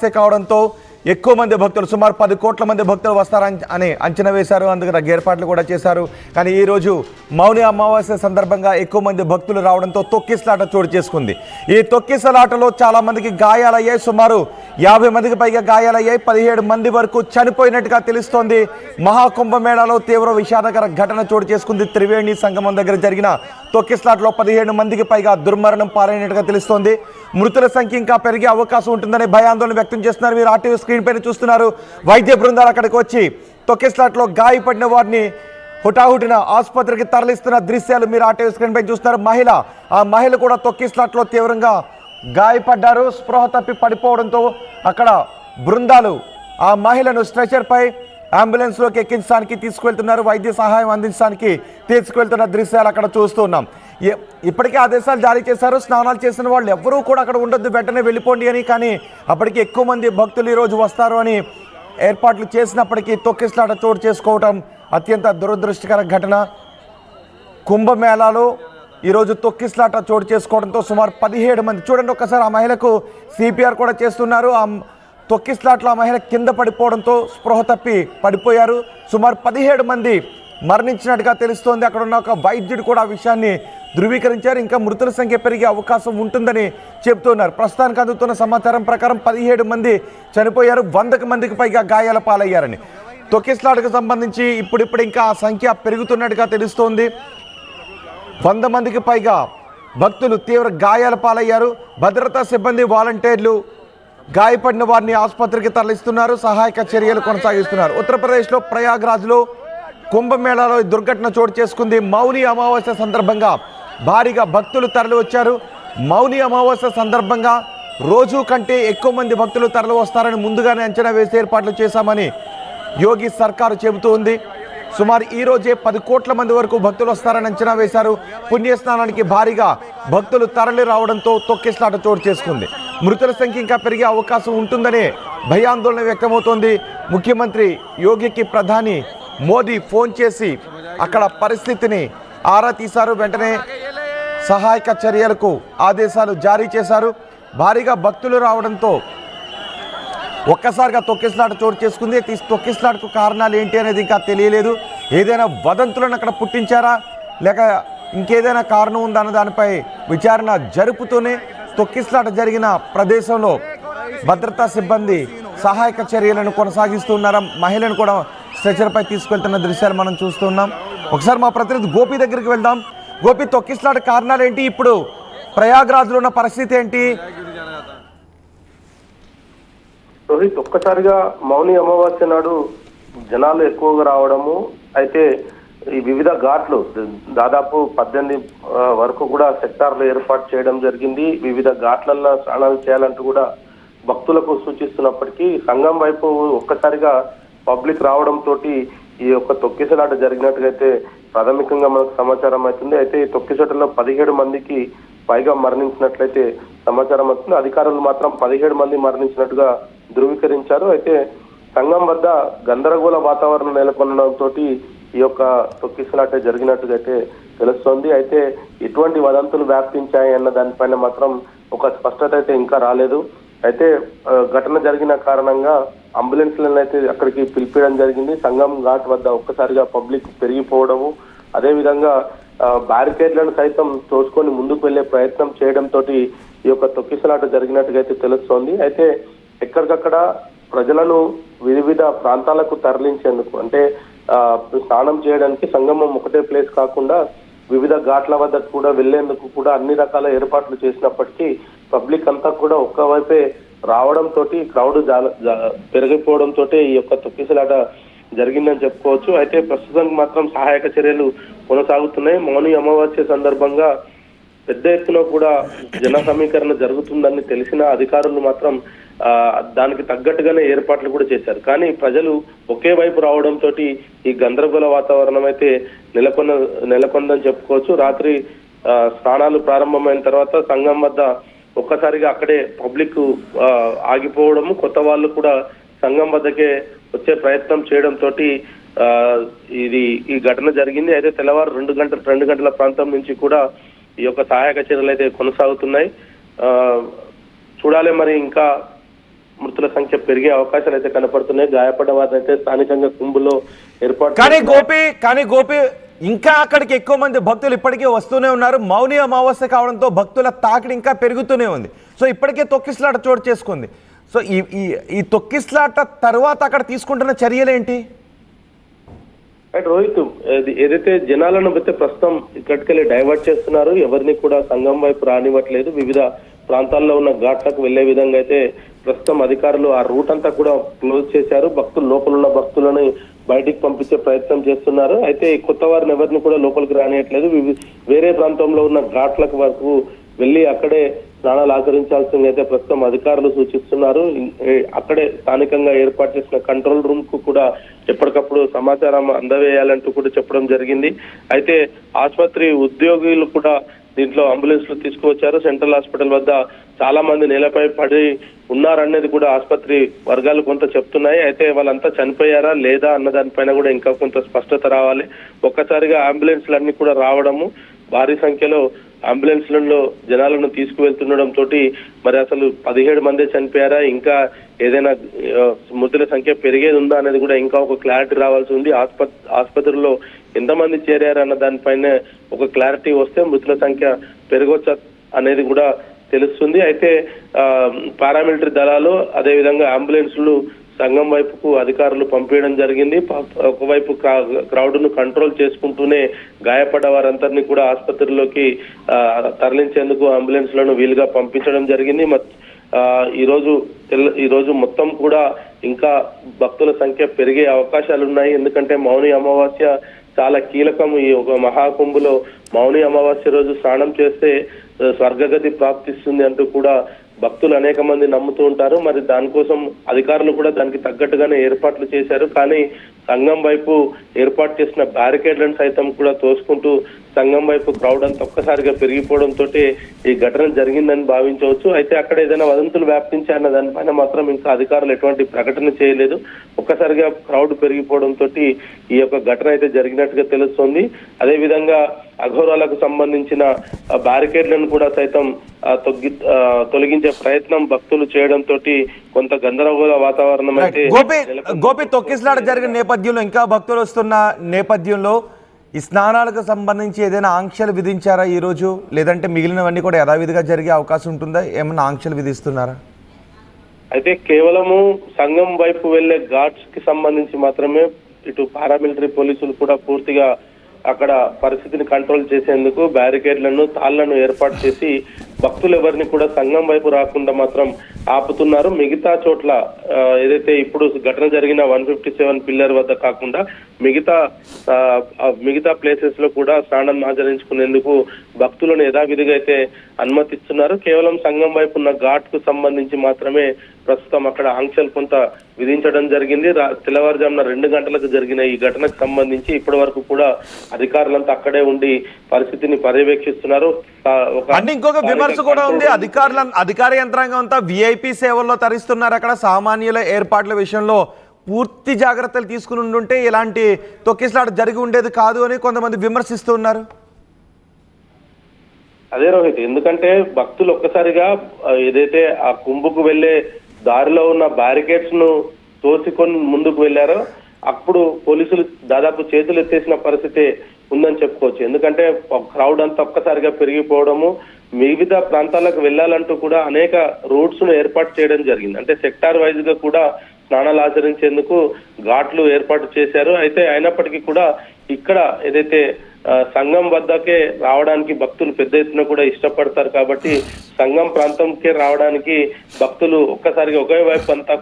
అమావాస్య కావడంతో ఎక్కువ మంది భక్తులు సుమారు 10 కోట్ల మంది భక్తులు వస్తారని అంచనా వేశారు. అందుకు తగ్గ ఏర్పాట్లు కూడా చేశారు. కానీ ఈరోజు మౌని అమావాస్య సందర్భంగా ఎక్కువ మంది భక్తులు రావడంతో తొక్కిసలాట చోటు చేసుకుంది. ఈ తొక్కిసలాటలో చాలా మందికి గాయాలయ్యాయి. సుమారు 50 మందికి పైగా గాయాలయ్యాయి. 17 మంది వరకు చనిపోయినట్టుగా తెలుస్తోంది. మహాకుంభమేళాలో తీవ్ర విషాదకర ఘటన చోటు చేసుకుంది. త్రివేణి సంగమం దగ్గర జరిగిన తొక్కిసలాటలో 17 మందికి పైగా దుర్మరణం పాలైనట్టుగా తెలుస్తోంది. మృతుల సంఖ్య ఇంకా పెరిగే అవకాశం ఉంటుందని భయాందోళన వ్యక్తం చేస్తున్నారు. మీరు ఆర్టీవీ స్క్రీన్ పైన చూస్తున్నారు. వైద్య బృందాలు అక్కడికి వచ్చి తొక్కిసలాటలో గాయపడిన వారిని హుటాహుటిన ఆసుపత్రికి తరలిస్తున్న దృశ్యాలు మీరు ఆర్టీవీ స్క్రీన్ పైన చూస్తున్నారు. ఆ మహిళ కూడా తొక్కిసలాటలో తీవ్రంగా గాయపడ్డారు. స్పృహ తప్పి పడిపోవడంతో అక్కడ బృందాలు ఆ మహిళను స్ట్రెచర్పై అంబులెన్స్లోకి ఎక్కించడానికి తీసుకువెళ్తున్నారు. వైద్య సహాయం అందించడానికి తీసుకువెళ్తున్న దృశ్యాలు అక్కడ చూస్తున్నాం. ఇప్పటికే ఆదేశాలు జారీ చేశారు. స్నానాలు చేసిన వాళ్ళు ఎవరూ కూడా అక్కడ ఉండొద్దు, వెంటనే వెళ్ళిపోండి అని. కానీ అప్పటికి ఎక్కువ మంది భక్తులు ఈరోజు వస్తారు అని ఏర్పాట్లు చేసినప్పటికీ తొక్కిసలాట చోటు చేసుకోవటం అత్యంత దురదృష్టకర ఘటన. కుంభమేళాలో ఈరోజు తొక్కిసలాట చోటు చేసుకోవడంతో సుమారు 17 మంది, చూడండి ఒక్కసారి, ఆ మహిళకు సిపిఆర్ కూడా చేస్తున్నారు. ఆ తొక్కిసలాట్లో ఆ మహిళ కింద పడిపోవడంతో స్పృహ తప్పి పడిపోయారు. సుమారు 17 మంది మరణించినట్టుగా తెలుస్తోంది. అక్కడ ఉన్న ఒక వైద్యుడు కూడా ఆ విషయాన్ని ధృవీకరించారు. ఇంకా మృతుల సంఖ్య పెరిగే అవకాశం ఉంటుందని చెబుతున్నారు. ప్రస్తుతానికి అందుతున్న సమాచారం ప్రకారం 17 మంది చనిపోయారు. 100 మందికి పైగా గాయాల పాలయ్యారని. తొక్కిసలాటకు సంబంధించి ఇప్పుడు ఇంకా ఆ సంఖ్య పెరుగుతున్నట్టుగా తెలుస్తోంది. 100 మందికి పైగా భక్తులు తీవ్ర గాయాల పాలయ్యారు. భద్రతా సిబ్బంది, వాలంటీర్లు గాయపడిన వారిని ఆసుపత్రికి తరలిస్తున్నారు. సహాయక చర్యలు కొనసాగిస్తున్నారు. ఉత్తరప్రదేశ్లో ప్రయాగ్రాజ్లో కుంభమేళాలో దుర్ఘటన చోటు చేసుకుంది. మౌని అమావాస్య సందర్భంగా భారీగా భక్తులు తరలి వచ్చారు. మౌని అమావాస్య సందర్భంగా రోజు కంటే ఎక్కువ మంది భక్తులు తరలి వస్తారని ముందుగానే అంచనా వేసి ఏర్పాట్లు చేశామని యోగి సర్కారు చెబుతూ ఉంది. సుమారు ఈ రోజే 10 కోట్ల మంది వరకు భక్తులు వస్తారని అంచనా వేశారు. పుణ్యస్నానానికి భారీగా భక్తులు తరలి రావడంతో తొక్కిసలాట చోటు చేసుకుంది. మృతుల సంఖ్య ఇంకా పెరిగే అవకాశం ఉంటుందనే భయాందోళన వ్యక్తమవుతోంది. ముఖ్యమంత్రి యోగికి ప్రధాని మోదీ ఫోన్ చేసి అక్కడ పరిస్థితిని ఆరా తీశారు. వెంటనే సహాయక చర్యలకు ఆదేశాలు జారీ చేశారు. భారీగా భక్తులు రావడంతో ఒక్కసారిగా తొక్కిసలాట చోటు చేసుకుంది. తొక్కిసలాటకు కారణాలు ఏంటి అనేది ఇంకా తెలియలేదు. ఏదైనా వదంతులను అక్కడ పుట్టించారా లేక ఇంకేదైనా కారణం ఉందా అన్న దానిపై విచారణ జరుపుతూనే తొక్కిసలాట జరిగిన ప్రదేశంలో భద్రతా సిబ్బంది సహాయక చర్యలను కొనసాగిస్తున్నారా. మహిళను కూడా స్ట్రెచర్పై తీసుకెళ్తున్న దృశ్యాలు మనం చూస్తున్నాం. ఒకసారి మా ప్రతినిధి గోపి దగ్గరికి వెళ్దాం. గోపి, తొక్కిసలాట కారణాలు ఏంటి, ఇప్పుడు ప్రయాగ్రాజ్లో ఉన్న పరిస్థితి ఏంటి? రోహిత్, ఒక్కసారిగా మౌని అమావాస్య నాడు జనాలు ఎక్కువగా రావడము, అయితే ఈ వివిధ ఘాట్లు దాదాపు 18 వరకు కూడా సెక్టార్లు ఏర్పాటు చేయడం జరిగింది. వివిధ ఘాట్లలో స్నానాలు చేయాలంటూ కూడా భక్తులకు సూచిస్తున్నప్పటికీ సంఘం వైపు ఒక్కసారిగా పబ్లిక్ రావడంతో ఈ యొక్క తొక్కిసలాట జరిగినట్టుగైతే ప్రాథమికంగా మనకు సమాచారం అవుతుంది. అయితే ఈ తొక్కిసలాటలో 17 మందికి పైగా మరణించినట్లయితే సమాచారం అవుతుంది. అధికారులు మాత్రం 17 మంది మరణించినట్టుగా ధృవీకరించారు. అయితే సంఘం వద్ద గందరగోళ వాతావరణం నెలకొనడంతో ఈ యొక్క తొక్కిసలాట జరిగినట్టుగా అయితే తెలుస్తోంది. అయితే ఎటువంటి వదంతులు వ్యాప్తించాయి అన్న దానిపైన మాత్రం ఒక స్పష్టత అయితే ఇంకా రాలేదు. అయితే ఘటన జరిగిన కారణంగా అంబులెన్స్లను అయితే అక్కడికి పిలిపించడం జరిగింది. సంగం ఘాట్ వద్ద ఒక్కసారిగా పబ్లిక్ పెరిగిపోవడము, అదేవిధంగా బ్యారికేడ్లను సైతం తోసుకొని ముందుకు వెళ్లే ప్రయత్నం చేయడంతో ఈ యొక్క తొక్కిసలాట జరిగినట్టుగా అయితే తెలుస్తోంది. అయితే ఎక్కడికక్కడ ప్రజలను వివిధ ప్రాంతాలకు తరలించేందుకు, అంటే స్నానం చేయడానికి సంగమం ఒకటే ప్లేస్ కాకుండా వివిధ ఘాట్ల వద్ద కూడా వెళ్లేందుకు కూడా అన్ని రకాల ఏర్పాట్లు చేసినప్పటికీ పబ్లిక్ అంతా కూడా ఒక్కవైపే రావడంతో క్రౌడ్ పెరిగిపోవడంతో ఈ యొక్క తొక్కిసలాట జరిగిందని చెప్పుకోవచ్చు. అయితే ప్రస్తుతం మాత్రం సహాయక చర్యలు కొనసాగుతున్నాయి. మౌని అమావాస్య సందర్భంగా పెద్ద ఎత్తున కూడా జన సమీకరణ జరుగుతుందని తెలిసిన అధికారులు మాత్రం దానికి తగ్గట్టుగానే ఏర్పాట్లు కూడా చేశారు. కానీ ప్రజలు ఒకే వైపు రావడంతో ఈ గందరగోళ వాతావరణం అయితే నెలకొందని చెప్పుకోవచ్చు. రాత్రి స్నానాలు ప్రారంభమైన తర్వాత సంఘం వద్ద ఒక్కసారిగా అక్కడే పబ్లిక్ ఆగిపోవడము, కొత్త వాళ్ళు కూడా సంఘం వద్దకే వచ్చే ప్రయత్నం చేయడంతో ఈ ఘటన జరిగింది. అయితే తెల్లవారు 2 గంటల ప్రాంతం నుంచి కూడా ఈ యొక్క సహాయక చర్యలు అయితే కొనసాగుతున్నాయి. చూడాలి మరి ఇంకా మృతుల సంఖ్య పెరిగే అవకాశాలు అయితే కనపడుతున్నాయి. గాయపడ్డ వారిని అయితే స్థానికంగా కుంభలో ఏర్పాటు కానీ గోపి ఇంకా అక్కడికి ఎక్కువ మంది భక్తులు ఇప్పటికే వస్తూనే ఉన్నారు. మౌని అమావాస్య కావడంతో భక్తుల తాకిడి ఇంకా పెరుగుతూనే ఉంది. సో ఇప్పటికే తొక్కిసలాట చోటు చేసుకుంది. సో ఈ తొక్కిసలాట తర్వాత అక్కడ తీసుకుంటున్న చర్యలేంటి? రైట్ రోహిత్, ఏదైతే జనాలను అయితే ప్రస్తుతం ఇక్కడికెళ్ళి డైవర్ట్ చేస్తున్నారు, ఎవరిని కూడా సంఘం వైపు రానివ్వట్లేదు. వివిధ ప్రాంతాల్లో ఉన్న ఘాట్లకు వెళ్లే విధంగా అయితే ప్రస్తుతం అధికారులు ఆ రూట్ అంతా కూడా క్లోజ్ చేశారు. భక్తులు లోపల ఉన్న భక్తులని బయటికి పంపించే ప్రయత్నం చేస్తున్నారు. అయితే కొత్త వారిని ఎవరిని కూడా లోపలికి రానియట్లేదు. వేరే ప్రాంతంలో ఉన్న ఘాట్లకు వరకు వెళ్లి అక్కడే స్నానాలు ఆచరించాల్సింది అయితే ప్రస్తుతం అధికారులు సూచిస్తున్నారు. అక్కడే స్థానికంగా ఏర్పాటు చేసిన కంట్రోల్ రూమ్ కు కూడా ఎప్పటికప్పుడు సమాచారం అందవేయాలంటూ కూడా చెప్పడం జరిగింది. అయితే ఆసుపత్రి ఉద్యోగులు కూడా దీంట్లో అంబులెన్స్లు తీసుకువచ్చారు. సెంట్రల్ హాస్పిటల్ వద్ద చాలా మంది నేలపై పడి ఉన్నారనేది కూడా ఆసుపత్రి వర్గాలు కొంత చెప్తున్నాయి. అయితే వాళ్ళంతా చనిపోయారా లేదా అన్న దానిపైన కూడా ఇంకా కొంత స్పష్టత రావాలి. ఒక్కసారిగా అంబులెన్స్లన్నీ కూడా రావడము, భారీ సంఖ్యలో అంబులెన్స్లలో జనాలను తీసుకువెళ్తుండడం తోటి మరి అసలు 17 మంది చనిపోయారా, ఇంకా ఏదైనా మృతుల సంఖ్య పెరిగేది ఉందా అనేది కూడా ఇంకా ఒక క్లారిటీ రావాల్సి ఉంది. ఆసుపత్రిలో ఎంతమంది చేరారు అన్న దానిపైన ఒక క్లారిటీ వస్తే మృతుల సంఖ్య పెరగొచ్చా అనేది కూడా తెలుస్తుంది. అయితే పారామిలిటరీ దళాలు అదేవిధంగా అంబులెన్స్లు సంఘం వైపుకు అధికారులు పంపించడం జరిగింది. ఒకవైపు క్రౌడ్ ను కంట్రోల్ చేసుకుంటూనే గాయపడ్డ వారందరినీ కూడా ఆసుపత్రిలోకి తరలించేందుకు అంబులెన్స్లను వీలుగా పంపించడం జరిగింది. ఈ రోజు మొత్తం కూడా ఇంకా భక్తుల సంఖ్య పెరిగే అవకాశాలు ఉన్నాయి. ఎందుకంటే మౌని అమావాస్య చాలా కీలకం. ఈ ఒక మహాకుంభలో మౌని అమావాస్య రోజు స్నానం చేస్తే స్వర్గగతి ప్రాప్తిస్తుంది అంటూ కూడా భక్తులు అనేక మంది నమ్ముతూ ఉంటారు. మరి దానికోసం అధికారులు కూడా దానికి తగ్గట్టుగానే ఏర్పాట్లు చేశారు. కానీ సంఘం వైపు ఏర్పాటు చేసిన బ్యారికేడ్లను సైతం కూడా తోసుకుంటూ సంఘం వైపు క్రౌడ్ అంతా ఒక్కసారిగా పెరిగిపోవడంతో ఈ ఘటన జరిగిందని భావించవచ్చు. అయితే అక్కడ ఏదైనా వదంతులు వ్యాప్తించారన్న దానిపైన మాత్రం ఇంకా అధికారులు ఎటువంటి ప్రకటన చేయలేదు. ఒక్కసారిగా క్రౌడ్ పెరిగిపోవడంతో ఈ యొక్క ఘటన అయితే జరిగినట్టుగా తెలుస్తోంది. అదేవిధంగా అఘోరాలకు సంబంధించిన బ్యారికేడ్లను కూడా సైతం తొలగించే ప్రయత్నం భక్తులు చేయడంతో కొంత గందరగోళ వాతావరణం అయితే గోపి తొక్కిసలాట జరిగిన నేపథ్యంలో ఇంకా భక్తులు వస్తున్న నేపథ్యంలో ఈ స్నానాలకు సంబంధించి ఏదైనా ఆంక్షలు విధించారా ఈ రోజు, లేదంటే మిగిలినవన్నీ కూడా యథావిధిగా జరిగే అవకాశం ఉంటుందా? ఏమన్నా ఆంక్షలు విధిస్తున్నారా? అయితే కేవలము సంఘం వైపు వెళ్లే ఘాట్స్ కి సంబంధించి మాత్రమే ఇటు పారామిలిటరీ పోలీసులు కూడా పూర్తిగా అక్కడ పరిస్థితిని కంట్రోల్ చేసేందుకు బ్యారికేడ్లను తాళ్లను ఏర్పాటు చేసి భక్తులు ఎవరిని కూడా సంఘం వైపు రాకుండా మాత్రం ఆపుతున్నారు. మిగతా చోట్ల ఏదైతే ఇప్పుడు ఘటన జరిగిన 157 పిల్లర్ వద్ద కాకుండా మిగతా ప్లేసెస్ లో కూడా స్నానం ఆచరించుకునేందుకు భక్తులను యథావిధిగా అయితే అనుమతిస్తున్నారు. కేవలం సంఘం వైపు ఉన్న ఘాట్ కు సంబంధించి మాత్రమే ప్రస్తుతం అక్కడ ఆంక్షలు కొంత విధించడం జరిగింది. తెల్లవారుజామున 2 గంటలకు జరిగిన ఈ ఘటనకు సంబంధించి ఇప్పటి వరకు కూడా అధికారులంతా అక్కడే ఉండి పరిస్థితిని పర్యవేక్షిస్తున్నారు. ఇంకొక విమర్శ కూడా ఉంది, అధికార యంత్రాంగం అంతా VIP సేవల్లో తరిస్తున్నారు. అక్కడ సామాన్యుల ఏర్పాట్ల విషయంలో పూర్తి జాగ్రత్తలు తీసుకుని ఉండుంటే ఇలాంటి తొక్కిసలాట జరిగి ఉండేది కాదు అని కొంతమంది విమర్శిస్తూ ఉన్నారు. అదే రోహిత్, ఎందుకంటే భక్తులు ఒక్కసారిగా ఏదైతే ఆ కుంభకు వెళ్లే దారిలో ఉన్న బ్యారికేడ్స్ ను తోసికొని ముందుకు వెళ్లారో అప్పుడు పోలీసులు దాదాపు చేతులు ఎత్తేసిన పరిస్థితి ఉందని చెప్పుకోవచ్చు. ఎందుకంటే క్రౌడ్ అంతా ఒక్కసారిగా పెరిగిపోవడము, వివిధ ప్రాంతాలకు వెళ్లాలంటూ కూడా అనేక రూట్స్ ను ఏర్పాటు చేయడం జరిగింది. అంటే సెక్టార్ వైజ్ గా కూడా స్నానాలు ఆచరించేందుకు ఘాట్లు ఏర్పాటు చేశారు. అయితే అయినప్పటికీ కూడా ఇక్కడ ఏదైతే సంఘం వద్దకే రావడానికి భక్తులు పెద్ద ఎత్తున కూడా ఇష్టపడతారు కాబట్టి సంఘం ప్రాంతంకే రావడానికి భక్తులు ఒక్కసారిగా ఒకే వైపు అంతా